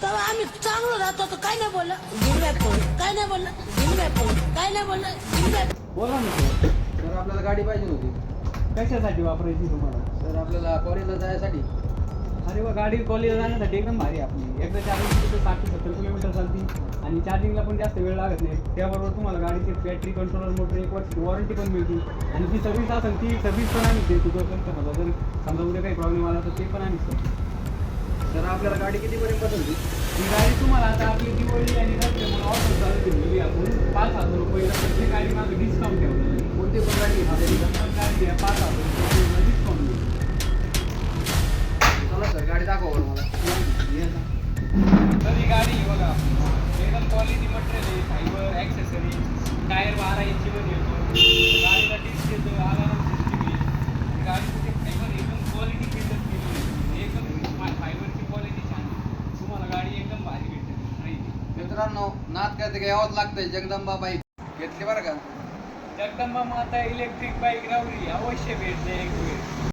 तेव्हा आम्ही चांगलं राहतो तर काय नाही बोललं गिरव्या पोळी काय नाही बोललं गिरव्या पोळी काय नाही बोललं गिरव्या बोला ना सर. सर आपल्याला गाडी पाहिजे होती. कशासाठी वापरायची तुम्हाला? सर आपल्याला कॉलेजला जायसाठी. अरे वा, गाडी कॉलेजला जाण्यासाठी एकदम भारी आहे आपली. एकदा चार्जिंग तिथे 60-70 किलोमीटर चालती आणि चार्जिंगला पण जास्त वेळ लागत नाही. त्याबरोबर तुम्हाला गाडीची बॅटरी कंट्रोलर मोटर 1 वर्षाची वॉरंटी पण मिळते आणि जी सर्व्हिस असेल ती सर्व्हिस पण आम्ही देतो. कस्टमरला जर समजा उद्या काही प्रॉब्लेम आला तर ते पण आम्ही करतो. सर आपल्याला गाडी कितीपर्यंत बदलली? ही गाडी तुम्हाला आता आपली दिवाळी आणि दसरे म्हणून ऑफर चालू केलेली आपण 5,000 रुपये प्रत्येक गाडी मागे डिस्काउंट ठेवतो. कोणती पण गाडी घेतली? गाडी द्या 5,000 रुपये डिस्काउंट मिळतो. चला सर गाडी दाखवा बरं मला. तर ही गाडी बघा एकदम क्वालिटी मटेरियल आहे, फायबर ॲक्सेसरी, टायर 12 इंचीवर येतो, गाडीला डिस्क येतो, अलार्म सिस्टीम आहे. गाडीची फायबर एकदम क्वालिटी फिल्टर केली आहे, एकदम फायबरची क्वालिटी छान आहे. तुम्हाला गाडी एकदम भारी भेटेल. मित्रांनो नाद करते का यावंच लागतंय. जगदंबा बाईक घेतली बरं का. जगदंबा माता इलेक्ट्रिक बाईक राहुरी अवश्य भेट द्या एक वेळ.